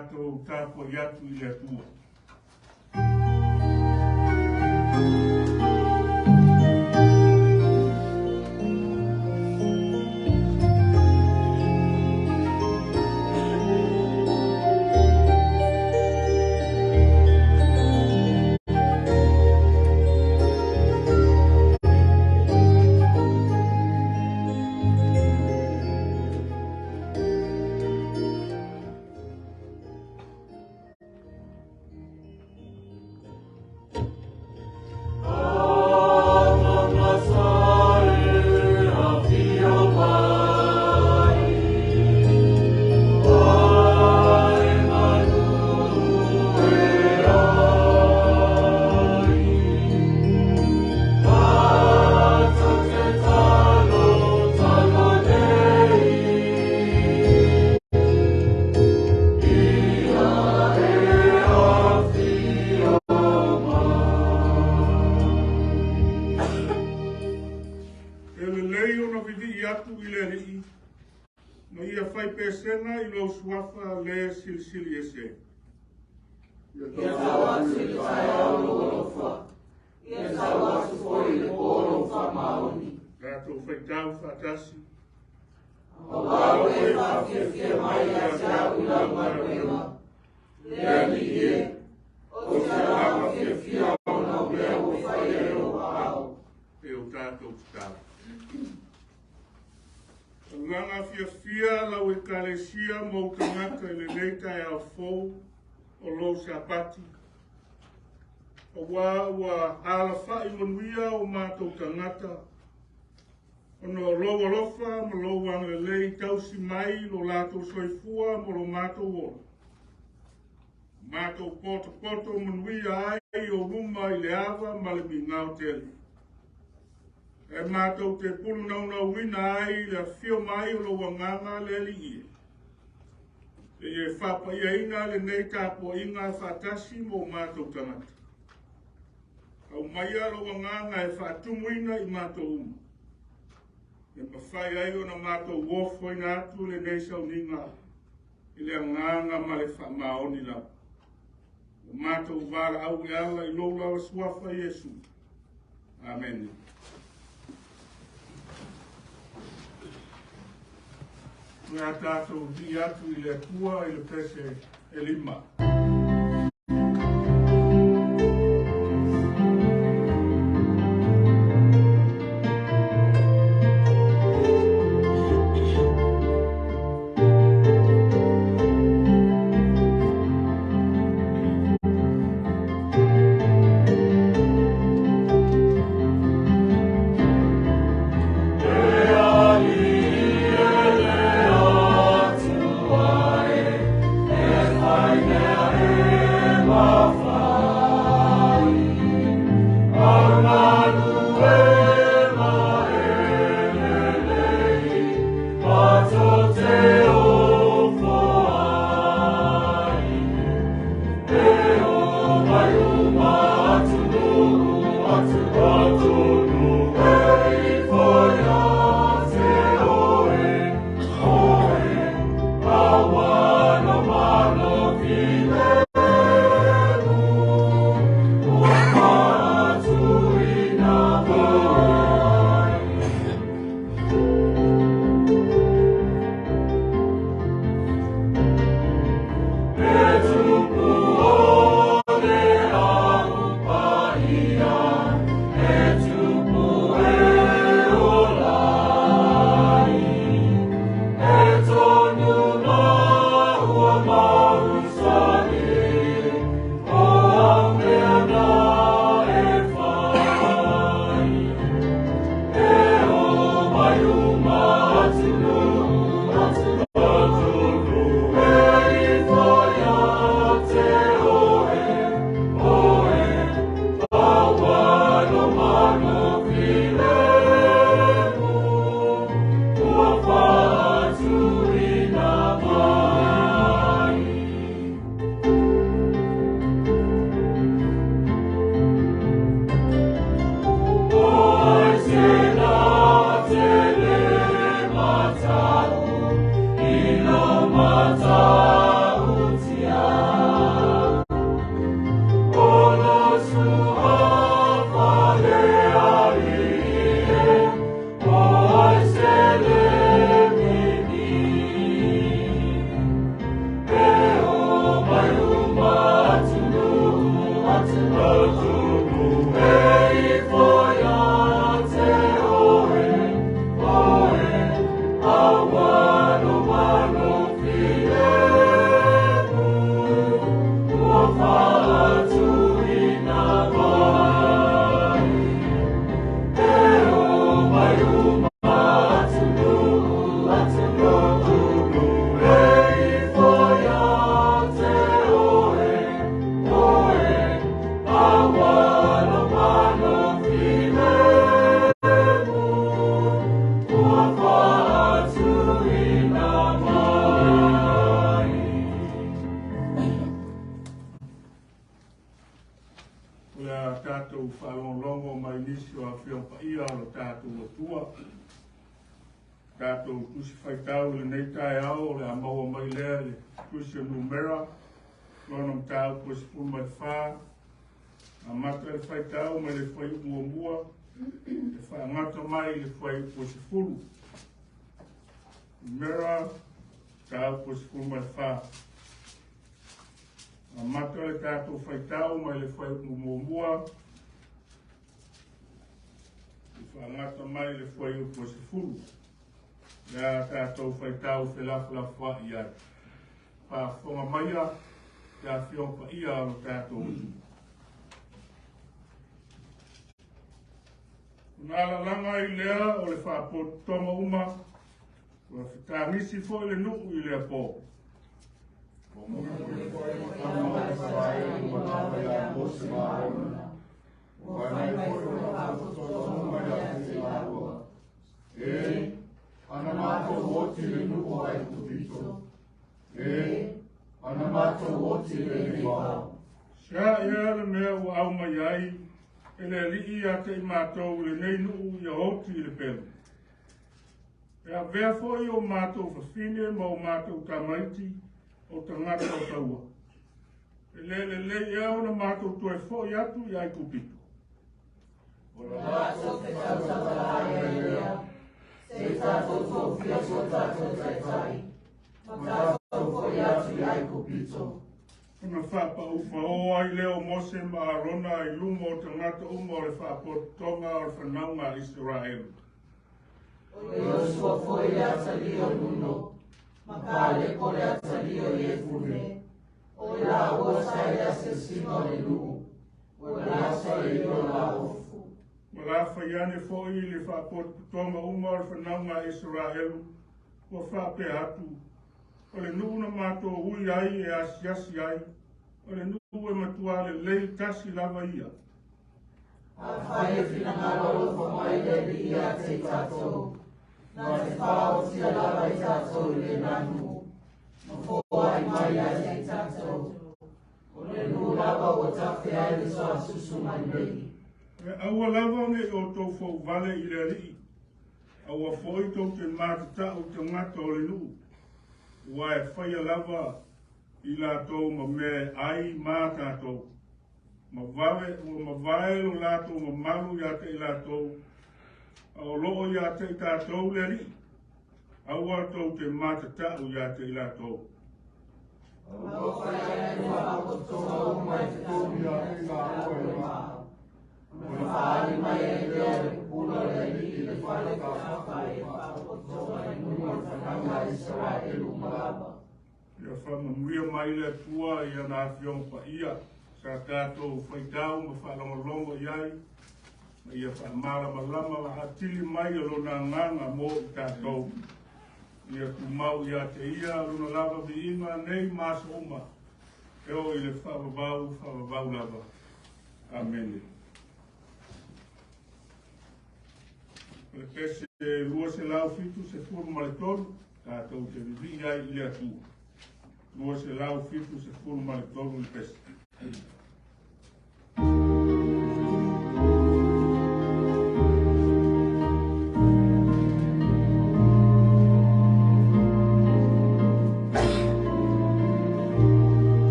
tātou tāpo iatu I le tua. Pesena I lo suafa le silsili ese. Ia tawa se tai au lo fa. Ia tawa se foi le poro fa maoni. Rato feitau fatasi. Awao e fa fie mai a sa ula marela. Le ni e. O sa lava fie ona me o fa e o au. E o tato tau. Langa fia lau e kalesia mou tangata I le neita e au fou o lo sapati. O wa hala whai manuia o mātou tangata. O no loa lofa mo lo wangalei tausi mai lo lato soifua mo lo mātou o. Mātou poto manuia ai o ruma I le awa ma le bingau tele. E mātou te pulu nauna wina ai le fio mai o lo wanganga le li ie. E whapa ia ina le nei tāpo inga whatasi mo mātou tangata. Au mai a lo wanganga e whatumu ina I mātou uma. E mawhai ai o na mātou wofo ina atu le nei sauninga I le anganga ma le whamaoni lau. O mātou wara au e ala I lo lawa suafa Yesu. Amen. Ngā tātou di atu I le tua I le pese e lima. whalongongo mai nisi o a whiong pa ia o tātou atua. Tātou tusi whaitau le nei tae au le amaua mai lea le tusi o numera. Ronam tāu kusi pun mai whā. A mata le whaitau mai le whai mua mua. Le whaangata mai le whai kusi furu. Numera tāu kusi pun mai whā. A mata le tātou whaitau mai le whai mua mua. Le whaangata mai le whai kusi furu. Ia tātou whaitau whelawhalawa ia. Whawhonga maia, ia whiongpa ia o tātou utu. Nāla langa i lea o le whapot tonga uma, o whitangisi fo i le nuku i lea pō. O mui fo i whanau e whae i wanawa ia mose maona. O anai fo i whanau tonga uma ia te lagoa. Ana mātou oti le nuko ai kupito. Ana mātou oti le ripau. Sia ia le mea o au mai ai, e le li a te i mātou le nei nuku ia oti le pelu. E a vea foi o mātou whawhine ma o mātou tamaiti o tangata o taua. E le ia o na mātou toi foi atu i ai kupito. O la mātou te tautawai e lea. Se tātou tōwhia so tātou taitai, ma tātou fo atu i ai kupito. Una whapa ufa o ai leo mose ma arona i lumo o tangata uma o le whapoto tonga o le whanaunga Israel. O Iosua fo i atali o nuno, ma kāle kore atali o Iefune. O la osa i ase sima o lu, o la asa i o la ofu. Wala whaiane fōi le whapoto tonga uma o le whanaunga Israel, o whape atu. O le nuna mātou hui ai e asiasi ai, o le nuna e matua le lei tasi lava ia. A whai e whina rolo fo mai le li ia te tātou, na te whao tia lava i tātou le nanu, ma fō ai mai a te tātou. O le nuna lava o tawhi ai le soa susu mai nei. E aua lava ne o tau fau vale i le rii. Aua foi tau te mātata o te ngata o le nuu. Ua e whaia lava i la tau ma me ai mātātou. Ma vae o la tau ma malu ia te i la tau. Au loo ia te i tātou le rii. Aua tau te mātata o ia te i la tau. Aua whaia e wha o toa o mai te tau ia te la oe le maa. Mwen whaari mai e lea le pupula le li i le whare ka whaka e whakotoa i numa whananga Israelu malaba. Ia whamamuia mai le tua i ana whiongpa ia. Sa tātou whaitau ma whalongolongo iai. Ma ia whamara malama wa hatili mai a lona nganga mo i tātou. Ia kumau ia te ia luna lava vi inga nei māsa uma. Eo i le whavavau lava. Amen. Le pese lua se lau fitu se furu maletonu, tātou te vivi ai i le atua. Lua se lau fitu se furu maletonu le pese.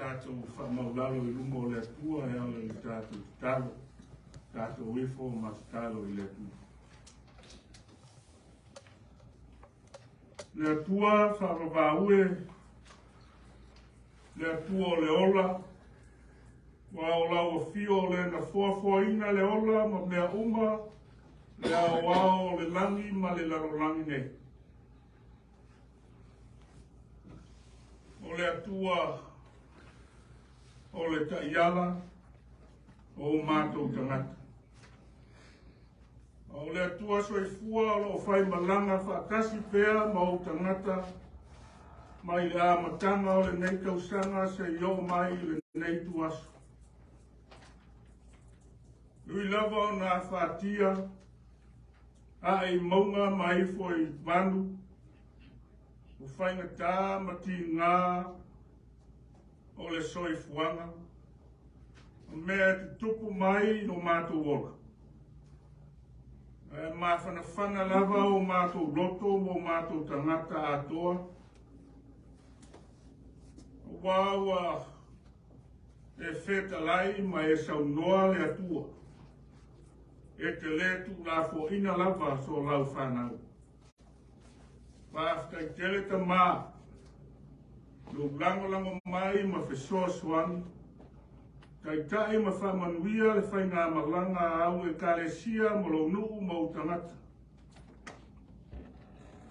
tātou whamaulalo I lumo le atua e ala I tātou talo. Tātou wifo ma talo I le atua. Le atua whakawāue, le atua o le ola, wa o lau fio le na fuafuaina le ola ma mea uma, le au au le langi ma le laro langi nei. O le atua o le taiala o mātou tangata. O le atua soifua o whai malanga whakasi pēa ma o tangata mai le amatanga o le nei tausanga se io mai le nei tuasu. Lui lava o nā whātia a e maunga mai foi manu o whainga tā mati ngā o le soifuanga o mea te tupu mai no mātou ola. E mā whana lava o mātou loto mo mātou tangata atoa. O wāua e whetalai mai e saunoa le atua. E te le tu la fo ina lava so lau whanau. Whaftai tele ta mā. Lo lango mai ma whesoa swani. Kai tae ma whamanuia le whainga malanga au e kālesia mo lo nuu mau tangata.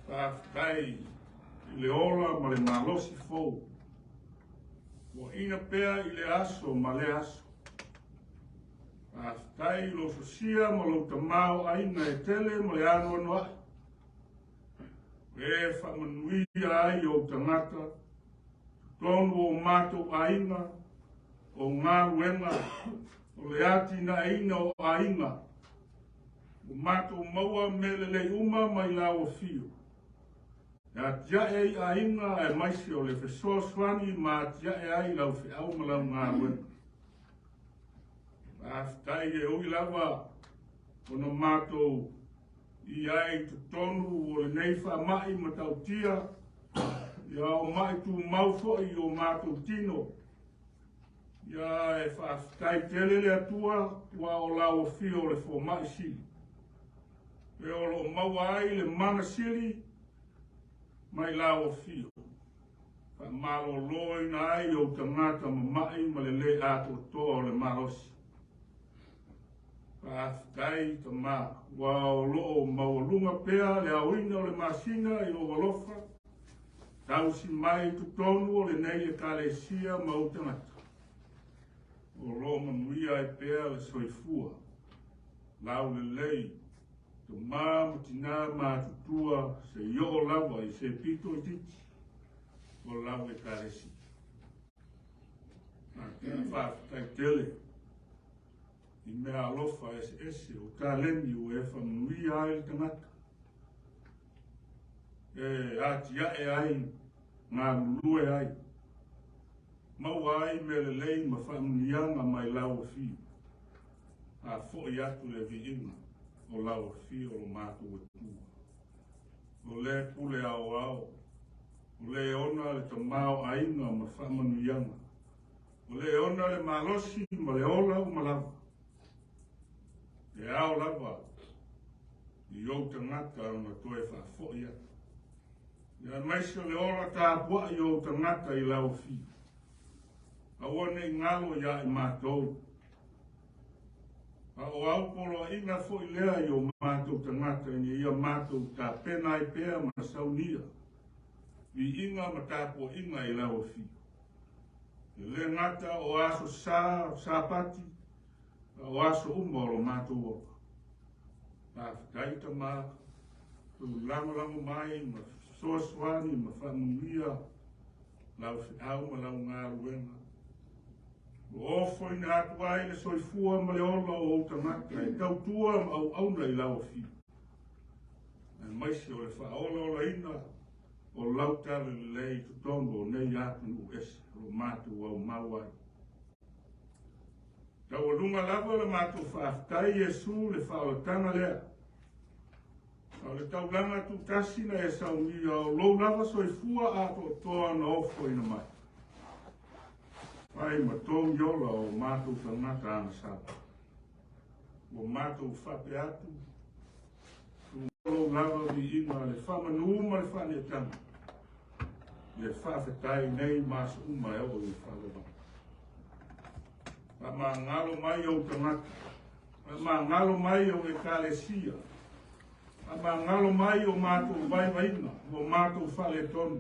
Whaftai le ola ma le malosi fou. Mo ina pea I le aso ma le aso. Whaftai lo sosia mo lo tamau aina e tele mo le ano noa. E whamanuia ai o tangata. Tonu o mātou aina. O ngā ruenga, o le ati na ina o ainga. O mātou maua melele uma mai la o fio. E tia e ainga e maisi o le whesoa swani ma tia e ai lau whi au malau ngā ruenga. Aftai e ui lava o na mātou I ai te tonu o le nei wha mai ma tau tia. Ia o mai tu mau foi o mātou tino. Ia e whaftai tele le atua wa o lau fio le fo mai sili. E o lo maua ai le mana sili mai lau fio. Wha malo loi na ai o tangata ma mai ma le ato toa o le marosi. Whaftai ta ma wa o lo maua lunga pea le awina o le masina I o walofa. Tausi mai tutonu o le nei e kālesia ma o tangata. O Roma muia e pēr le soifua, lau le lei, to mā mutina mā tutua se io o lava I se pito I titi, o lau e karesi. Nā kena whāwhitai tele, I mea alofa ese o tā leni o e whamuia ai tangata. E atia e ai, ngā mulue ai. Mau ai me le lei ma whamunianga mai lau fi. A fo I atu le viinga o lau fi o mātou e tua. O le pule au au. O le ona le tamau ainga ma whamunianga. O le ona le malosi ma le ola o malava. E au lava. I au tangata o na toe wha fo I atu. Ia maisa le ola tā pua I au tangata I lau fi. Awa nei ngalo ia I mātou. A o au polo ina fo I lea I o mātou tangata ni ia mātou tā pena I pēa ma saunia. I inga ma tāpo inga I lau fi. I le ngata o aso sāpati, o aso umoro mātou oka. Tā whitaita mā, tu lango mai, ma soaswani, ma whamungia, lau fi au ma lau ngā ruenga. O foi na atu ai le soifua ma le ola o tamata e tautua ma au auna I lau fi. E maisi o le whaola o la ina o lautale le lei tutongo nei atu nu ese o mātu au mauai. Tau o lunga lava le mātu whaaftai Jesu le whaolatanga lea. O le taulanga tu tasina e saungia o lou lava soifua ato toa na ofo ina mai. Pai matong yola o mātou whangata ana sapa. O mātou whape atu. Tūmolo lava vi inga le whamanuma le whaneatanga. Le whawhetai nei māsa uma eo le whaloba. Pa mā ngalo mai o tangata. Pa mā ngalo mai o e kālesia. Pa mā ngalo mai o mātou vai vaina. O mātou whale tonu.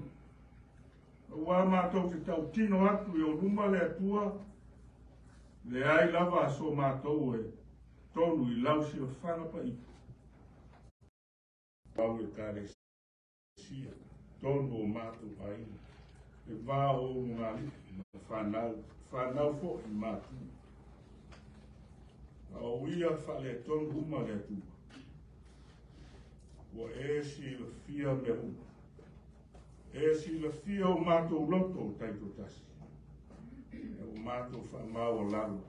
Wa mātou te tau tino atu i o ruma le atua, le ai lava so mātou e tonu i lausi o whanapa i. Pau e kāre sia, tonu o mātou ai, e wā o ngāli, whanau fo i mātou. A o ia whale tonu ruma le atua, o e si le fia me ruma. E si la fia o mātou loto o taito tasi. E o mātou whamau o lalo.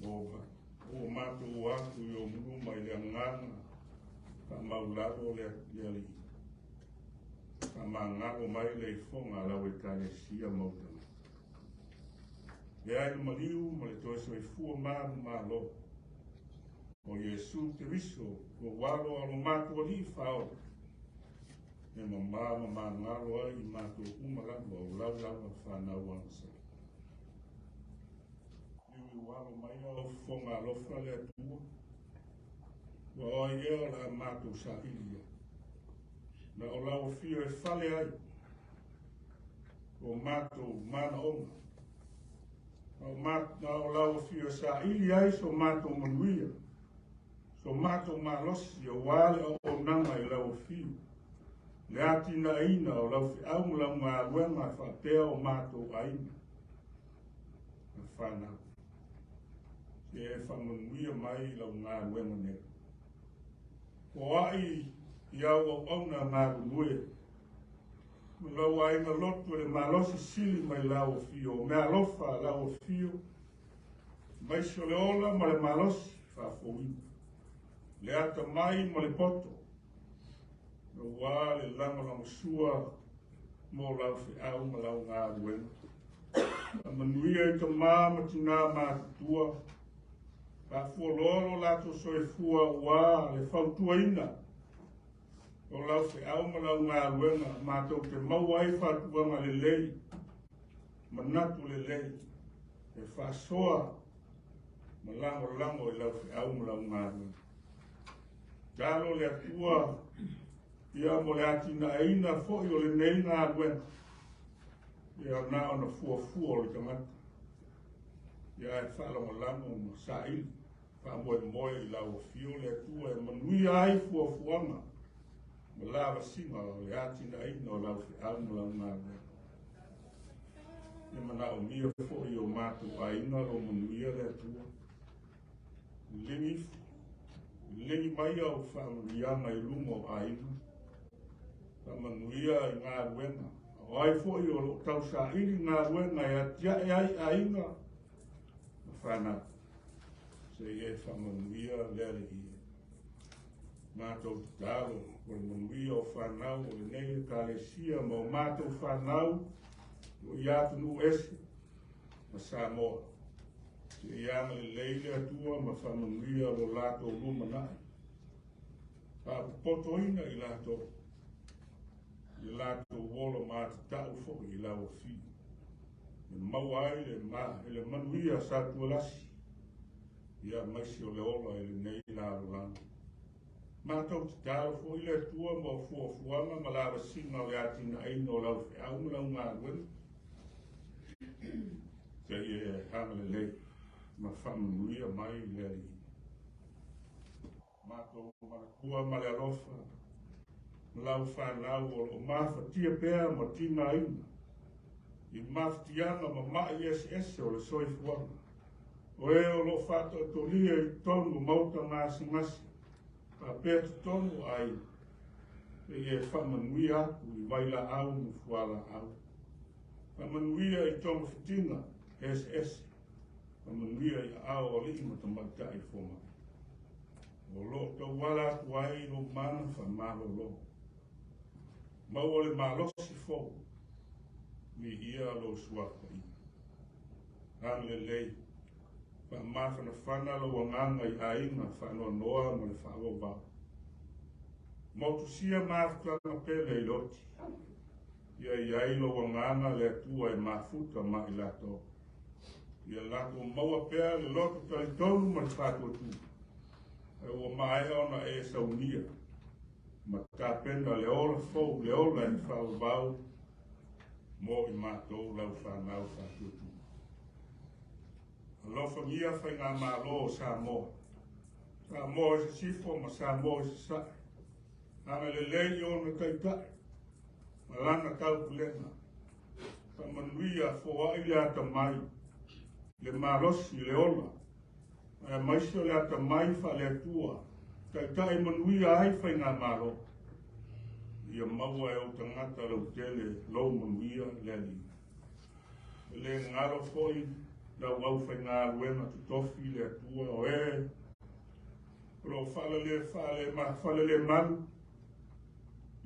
O mātou o atu i o mruma i le anganga. Whamau lalo le ali. Whamangalo mai le i whonga lau e kāne sia mautana. Le ai le mariu ma le toe so i fua māmu mālo. O Iesu te riso, o walo alo mātou ali whao. E mama ngalo ai mātou umalanga o lau whanau anasa. Iwi walo mai au whonga alofa le atua. Wa oi ea la mātou sa ilia. Na o lau fio e whale ai. O mātou mana onga. Na o lau fio sa ilia ai so mātou manuia. So mātou malosi o wale o nanga i lau fio. Le atina ina o lau fi au mula ngā luenga whapea o mātou aina. Whanau. Se e whamanuia mai lau ngā luenga nera. Ko ai i au au auna ngā runue. Lau ainga lotu le malosi sili mai lau o fio. Mea lofa lau o fio. Mai so le ola ma le malosi whafouina. Le ata mai ma le poto. Wa le langa sua mo lau fi au ma lau ngā ruenga. Manuia i ka māma tina mātua. Pa fua loro lato soe fua wa le whautua ina. O lau fi au ma lau ngā ruenga. Mātou te mauai whautua ma le lei. Manatu le lei. E whasoa ma lango i lau fi au ma lau ngā ruenga. Talo le atua. Ia mo le atina eina fo i o le nei ngā ruenga. Ia na ona fua o le tangata. Ia e whalonga lamo ma saili. Whamoe moe i lau o fio le atua e manui ai fuanga. Ma lava singa o le atina eina o lau fi au mo lau ngā ruenga. Ia mana o mia fo i o mātou aina o manuia le atua. Lingi mai au whamarianga i lumo aina. Manuia i ngā ruenga. O ai fōi o tau sa iri ngā ruenga e atia e ai ainga. Whanau. Se e whamanuia lere i. Mātou talo. O manuia o whanau o le nei kālesia ma o mātou whanau. O i atu nu ese. Ma Samoa. Se i anga le leile atua ma whamanuia lo lato ruma nai. Pa potoina i lato. I lato wolo mātu tau fo i lau fi. E mau ai le manuia sa tua lasi. Ia maisi o le ola e le nei laro langa. Mātou te tau fo i le tua ma o fuanga ma lava singa o le atina eina o lau fi au ma lau ngā ruenga. Te i e hanga le lei ma whamanuia mai le li. Mātou marakua ma le alofa. Lau whanau o mawhatia pēr ma tina ina. I mawhatianga ma mai SS o le soifuanga. O e o lo whato tolia i tonu mauta ngasi. Pa pēr tonu ai. E e whamanuia atu i waila au mu fuala au. Whamanuia i tonu whitinga SS. Whamanuia i au o li ma tamata i whonga. O lo tau wala atu ai lo mana whamalo lo. Mau ole malosi fo. Mi ia lo suaka i. Ang lei. Pa mafana fana lo wanganga I ainga whanoa noa ma le whaawawau. Motusia mafutanga pele I loti. Ia iai lo wanganga le atua mafuta ma I lato. Ia lato maua pea le loto talitonu ma le whatua tu. E ua maae ona saunia. Ma tāpena le ola fau le ola I whaawawau. Mo I mātou lau whanau whatua tu. Alofa ngia whai ngā mālo o Samoa. Samoa se sifo ma Samoa se sae. Anga le lei o na taitai. Malanga tau kulenga. Ta manuia fo ai le ata mai. Le marosi le ola. Ai maisio le ata mai fa le atua. Taitai manuia ai whai ngā mālo. Ia maua e o tangata lau tele lau manuia le li. Le ngaro foi. Lau au whai ngā ruenga tu tofi le atua o e. Pro whale le manu.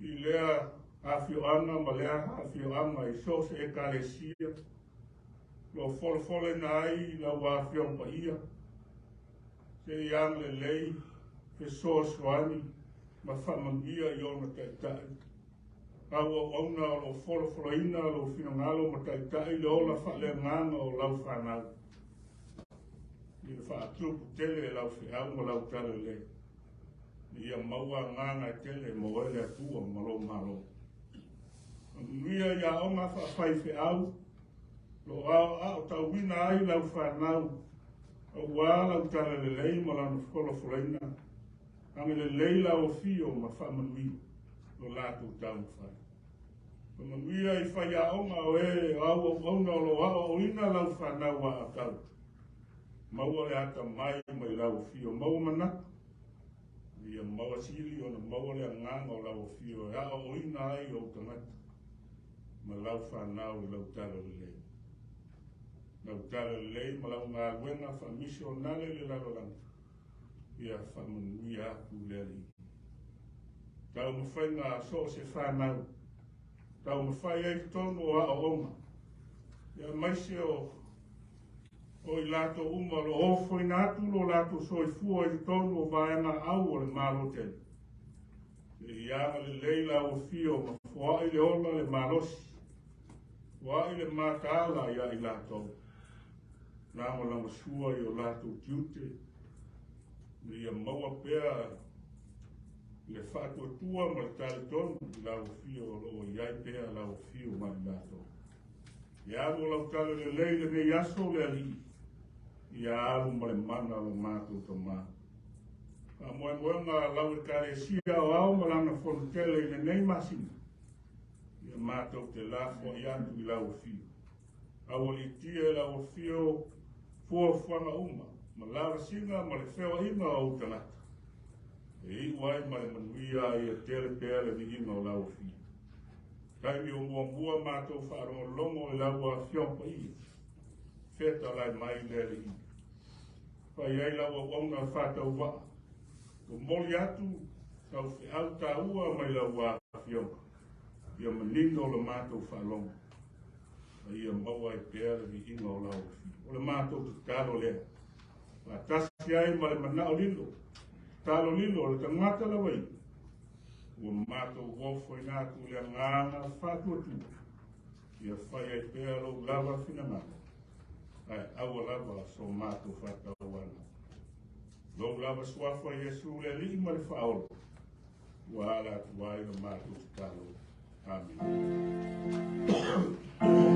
I lea hawhio anga ma lea hawhio anga I so se e kalesia. Pro fole na ai lau hawhio pa ia. Se iang le lei. Fe so soani. Ma whamangia I ona taitai. Aua ona o lo folo ina lo finangalo ma taitai le ola whale nganga o lau whanau. I le whaatupu tele lau whiau ma lau tala le. Ia maua nganga tele mo ele atua malo malo. Nuia ia onga whawhai whiau. Lo au tau wina ai lau whanau. Au wā lau tala le lei ma lau folo ina. Ange le lei lau fio ma whamanui. Lo lātou tau whai. Manuia I whai a onga o e au onga o lo o ina lau whanau a tau. Maua le ata mai mai lau fio. Maua manaka. Ia maua sili o na maua le nganga o lau fio. E a o ina ai o tangata. Ma lau whanau I lau tala le lei. Lau tala le lei ma lau ngā wenga whamisi nale le lalolanga. Ia whamanuia aku le li. Tau mawhai ngā so se whanau. Tau mawhai ei tono o a o onga. Ia maise o I lato uma lo ofo I natu lo lato soifua I tono o vaenga au o le malote. Le ianga le leila o fio ma fua I le ola le malosi. Fua I le mataala ia I lato. Namo lama sua I o lato tiute. Le ia maua pea le whatua tua ma le tale tono I lau fio o iai pea lau fio ma I lato. Ia alo lau tale le leile me yaso le ali. Ia alu ma le mana o mātou ka mā. A moe ngā lau e kare sia o au ma lana whonutele I le nei masina. Ia mātou te lafo I atu I lau fio. Au li tia lau fio fua whanga uma. Ma lara singa ma le whewa inga o utanata. E iwai ma le manuia I a tele pēle vi inga o lau fio. Taimi o mua mātou whaarongo longo I lau a fiompa I. Feta lai mai lele I. Pai ai lau a wauna whātau wa. O moli atu, tau whiau tā ua mai lau a fiompa. Ia manino le mātou whalongo. Ia maua I pēra vi inga o lau fi. O le mātou te talo lea. Ma tasi ai ma le manao lilo. Talo lilo le tangata la wai. Ua mātou wofo I nātu lea ngāna whātua tu. Ia whai ai pēra lo lava fina ngāna. Ai aua lava so mātou whātau wana. Lo lava suafa Yesu le li ma le whaolo. Ua ala tuai le mātou te talo. Amen. Oh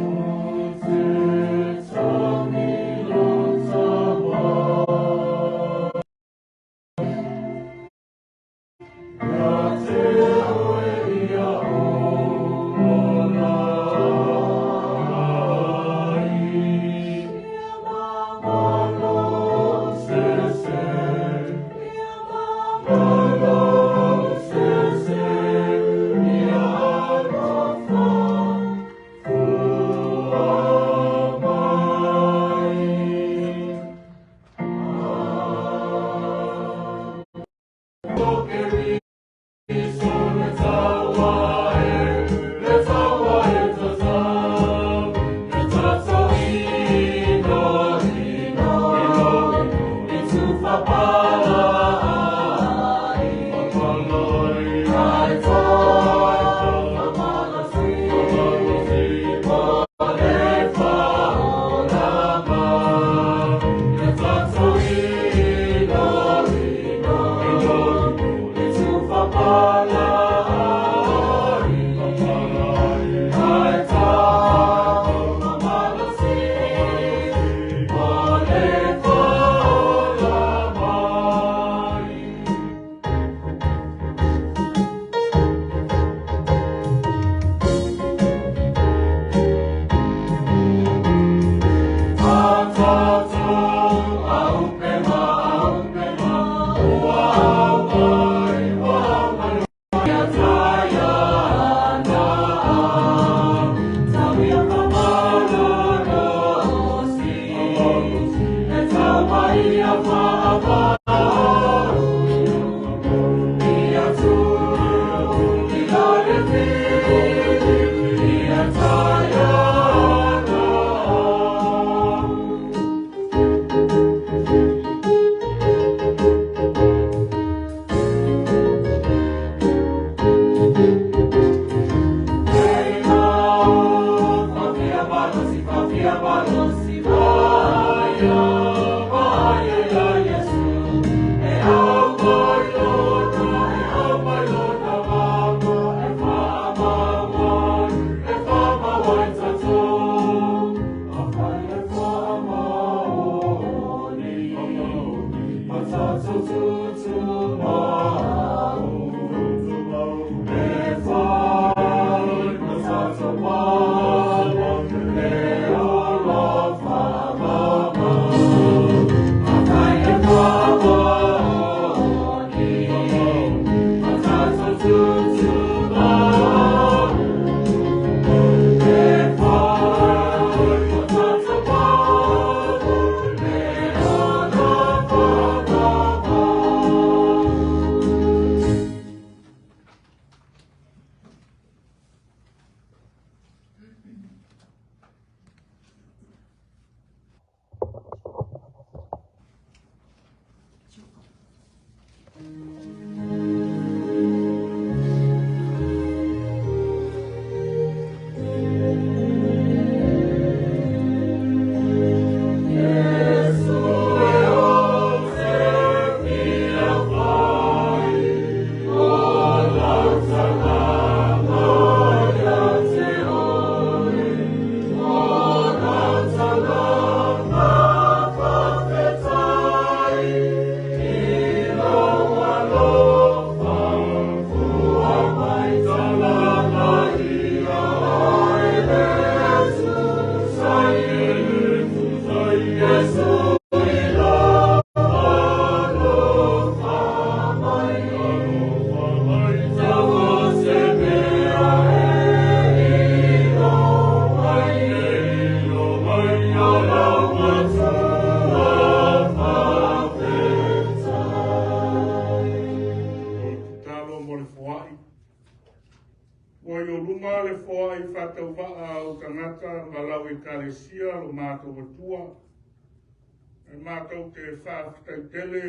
Mātou te whāwhitai tele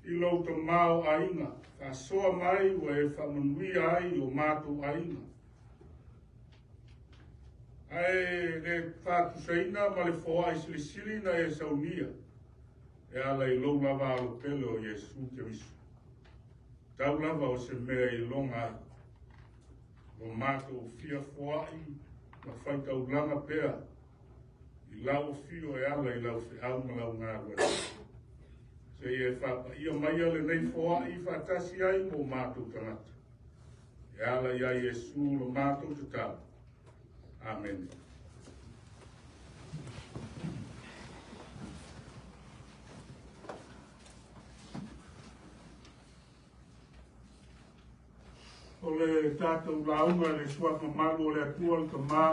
I lau te māo ainga, ka soa mai wa e whamanui ai o mātou ainga. Ai le whātu saina ma le whoa I sili na e saunia, e ala I lau lava alo pele o Yesu te visu. Tau lava o se mea I longa ai, o mātou fia whoai, ma whaitau langa pea, I lau fio e ala I lau se au ma lau ngā wea. Se e whapa ia mai ale nei whoa I whatasi ai mo mātou tangata. E ala ia Yesu lo mātou te tau. Amen. O le tātou launga le suaka malu o le atua le tamā,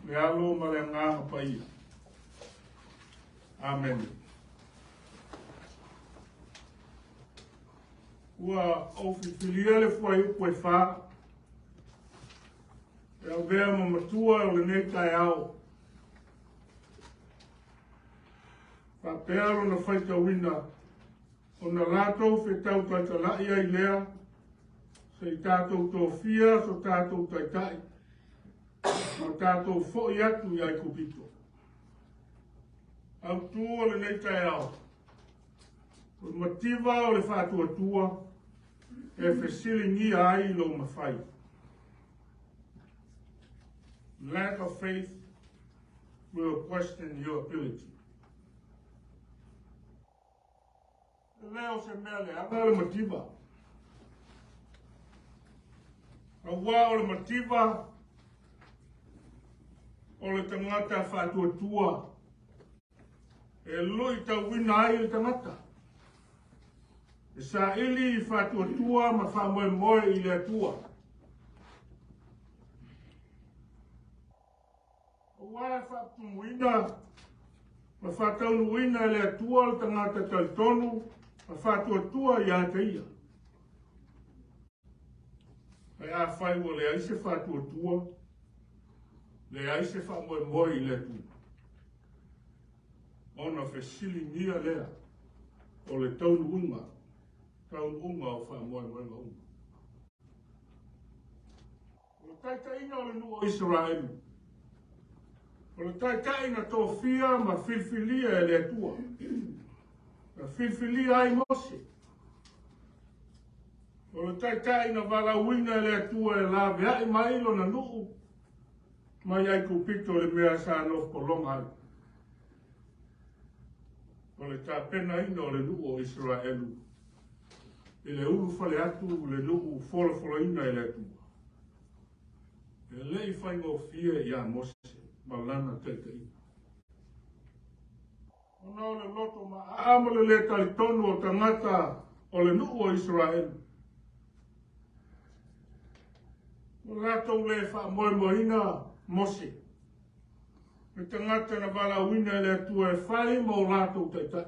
le alo ma le ngā hapaia. Amen. Ua ofifilia le fwai upo e wha, e au vea ma matua o le nei kai au. Wha pearo na whaita wina, o na lātou whi tau tata lai ai lea, se I tātou tō fia, so tātou taitai, ma tātou fōi atu I ai kupito. Au tū o le nei kai au. O mativa o le whātua tua, e whesili ni ai lo mawhai. Lack of faith will question your ability. Leo se mea le anga o le mativa. A wā o le mativa, o le tangata whātua tua, e lui tau wina ai le tangata. E sa ili I whātua tua ma whamoe moe I le atua. O wā whātumuina, ma whātaunuina le atua le tangata tautonu, ma whātua tua I āteia. Ai a whai wo le aise whātua tua, le aise whamoe moe I le atua. Ona whesili nia lea, o le taunuunga. Tau unga o whamoe moe unga. O taita ina o le nua Israel, O le tai na tofia ma filfilia e le atua. Na filfilia ai mose. O le tai na valauina e le atua e la vea i mailo na nuu. Mai ai kupito le mea sa nof polonga ai. O le tāpena ina o le nuu o Israelu. E le uru fale atu le nuu fola ina e le atua. E lei fai ngofia i a mose. Malana teitai. Ona o le loto ma aamale le talitonu o tangata o le nuu o Israel. O latou le wha moina mose. E tangata na wala wina le atua e whai ma o latou teitai.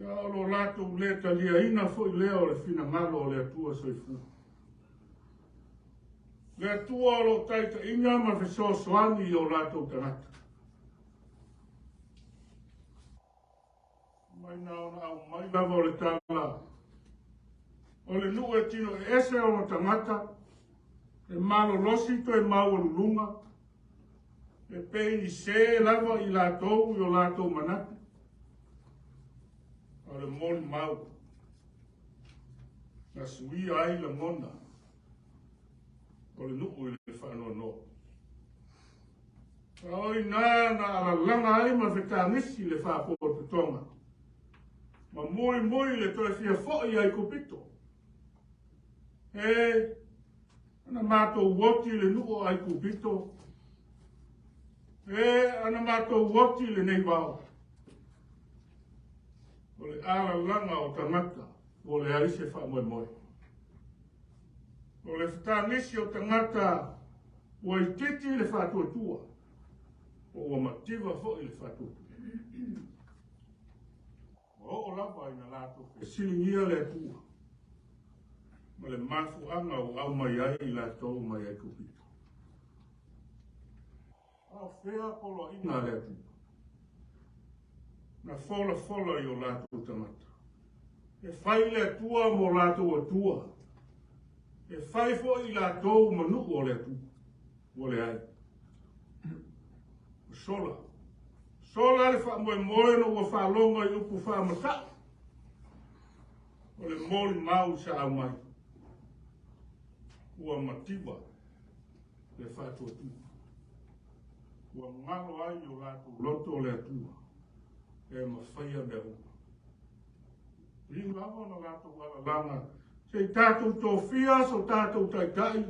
Ia o lo latou le talia ina fo i lea o le fina ngalo o le atua soifu. Le atua o lo taita inga ma feso soani o latou tangata. Mai na ona au mai lava o le tala. O le nuu e tino e ese o na tangata. E malo losito e mau lulunga. E peini se lava i latou i o latou manatu. O le moli mau. Na sui ai la mona. O le nuu i le whanau no. Oi na ala langa ai ma whetangisi le whapoa putonga. Ma moi le toi fia fo'i ai kupito. E, ana mātou woti le nuo ai kupito. E, ana mātou woti le nei wao. O le ala langa o tangata, o le aise wha moi. O le whetangisi o tangata, o i titi le whatuatua. O mativa fo'i le whatuatua. O lava ina lato e silingia le atua. Ma le mafu anga o au mai ai i lato mai ai kupito. Au whea polo ina le atua. Na fola i o lato tamata. E whai le atua mo lato atua. E whai fo i lato manu o le atua. O le ai. Sola. Sola le wha moe no wa wha longa i upu wha mata. O le moli mau sa au mai. Ua matiwa le wha tuatu. Ua ngalo ai o lato loto le atua. E mawhaia mea upa. Ringa lava na lato wala langa. Se tātou tō fia so tātou taitai.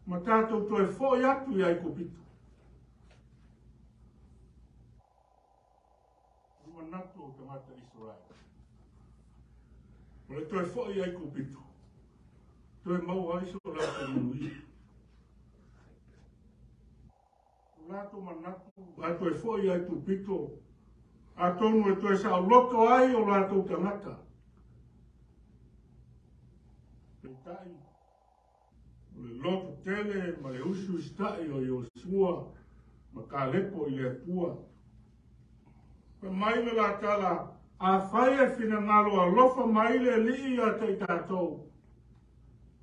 Ma tātou tō e fōi atu i ai kupito. Natu o tangata Israel. O le toi fo'i ai kupito. Toi mau ai so lato manui. O lato manatu a toi fo'i ai kupito. A tonu e toi sa loto ai o lato tangata. Peitai. O le loto tele ma le usu istai o Yosua. Ma ka lepo i le atua. Mai le la tala a whai e whina ngalo a lofa mai le li a te tātou.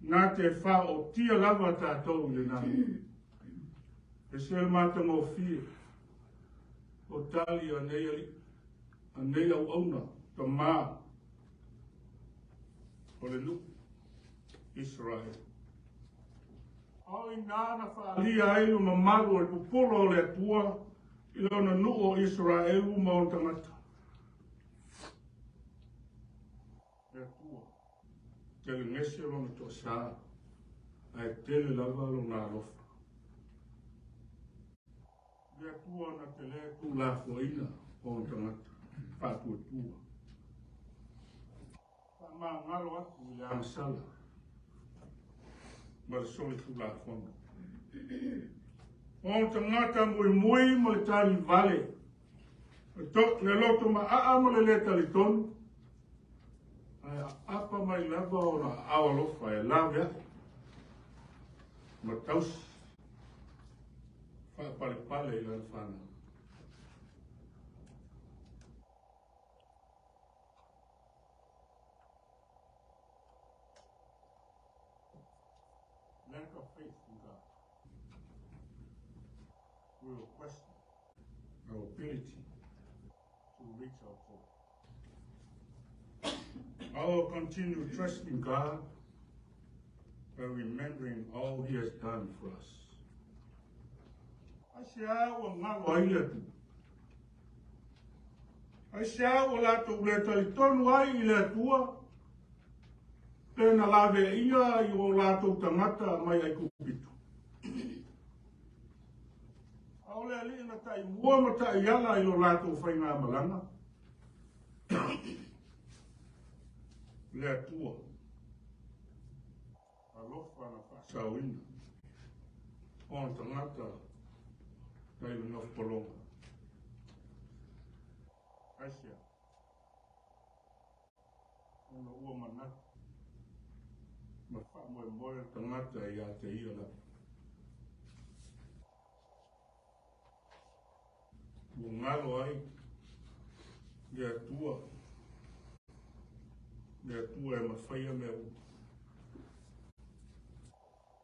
Nā te wha o tia lava tātou le nāmi. E se le mata ngō whie. O tali a nei au auna. Ta mā. O le lu. Israel. Ai nāna wha lia ailu ma malu e pupolo o le atua. I lona nuo Israelu ma o tangata. E tua. Tele ngese lona to sa. Ai tele lava lona alofa. E tua na tele tu la foina o tangata. Patu tua. Pa ma ngalo atu i le amasala. Ma le soli tu la foina. O tangata mui mo le tali vale. Le loto ma mo le tali tonu. Ai apa mai lava o na awa lofa e lave ake. Ma taus. Wha pale i la whana. Lack of faith in God. will question our ability to reach our goal. I will continue trusting God and remembering all He has done for us. Asia o ngalo ile tu. Asia o la to le talitonu ai ile tua. Tena lave ia I o la to tangata mai ai kupitu. Aole ali na tai mua mata iala I lo la to whainga malanga. Le tua. Alofa na whasawina. On tangata. Kai no polonga. Asia. Ono ua manata. Ma wha moe tangata I a te ia la. Mo ngalo ai. Ia tua. Ia tua e mawhaia mea u.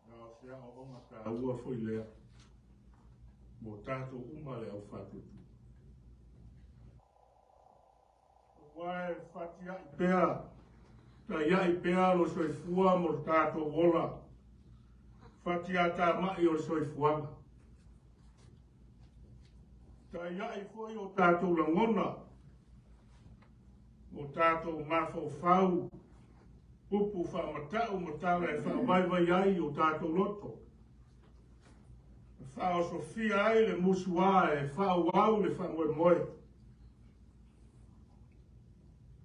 Nā sea o onga ka ua foi lea. Mo tātou umale au whatutu. Wae whati ai pēa. Ta iai pēa lo soifua mo tātou wola. Whati a tā mai o soifuanga. Ta iai foi o tātou langona. O tātou mafo whau. Pupu whamatau mo tāle whawaiwai ai o tātou loto. Whao Sofia ai le musua e whao wau le whamoe moe.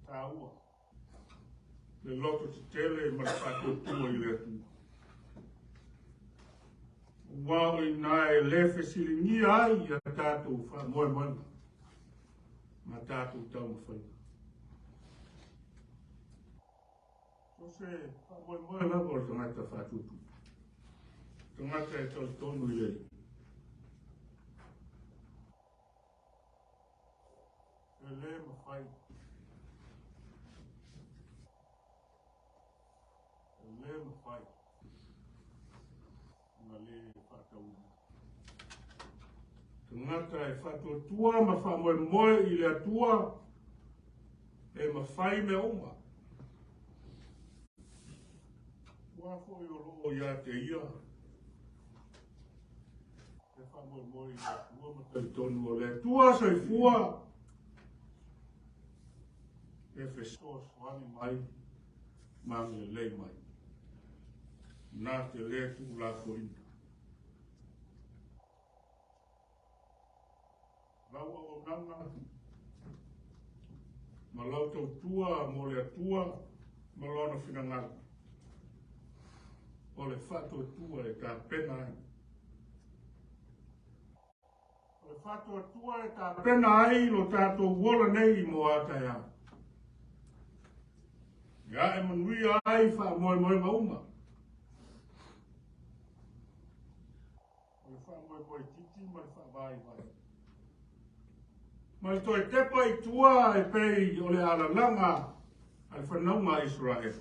Tā ua. Le loto te tele ma whako tua I le atu. Wao I nai lefe silingi ai a tātou whamoe moe. Ma tātou tau mwhaina. So se whamoe moe lako o tangata whatutu. Tangata e tonu I le. Le mawhai. Le mawhai. Nga le whatauru. Tangata e whatotua ma whamoe moe I le atua. E mawhai me oma. Wafo I o loo ia te ia. E whamoe moe I le atua ma te tonu o le atua soifua. E whesoa swani mai, mangi lei mai. Nā te le tu la koina. Laua o nanga, ma lau tau tua, mo le atua, ma lona whinangara. O le whato tua e tā pena ai. O le whato tua e tā pena ai lo tātou wola nei mo atai ai. Ia e manui ai wha moe mauma. O le wha moe titi ma le wha vai. Ma le toi tepa I tua e pei o le alalanga ai whanaunga Israel.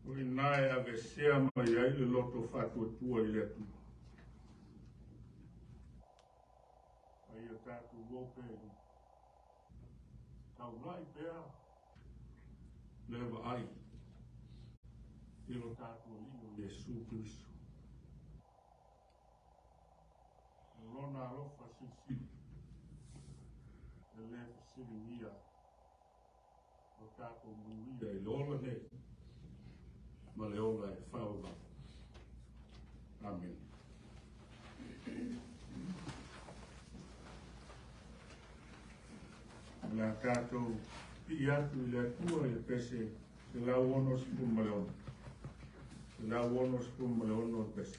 O I nai ave sea mai ai le loto whatua tua I le atu. Ai o tātu wope tau lai pēa. Leva ai. Ilo tātua lino Jesu Kristo. Lona alofa sisi. E lefa siri ia. O tātua muia I lola ne. Ma le ola e whaula. Amen. La tātou I atu I le atua I le pese se lau ono spumaleono. Se lau ono spumaleono pese.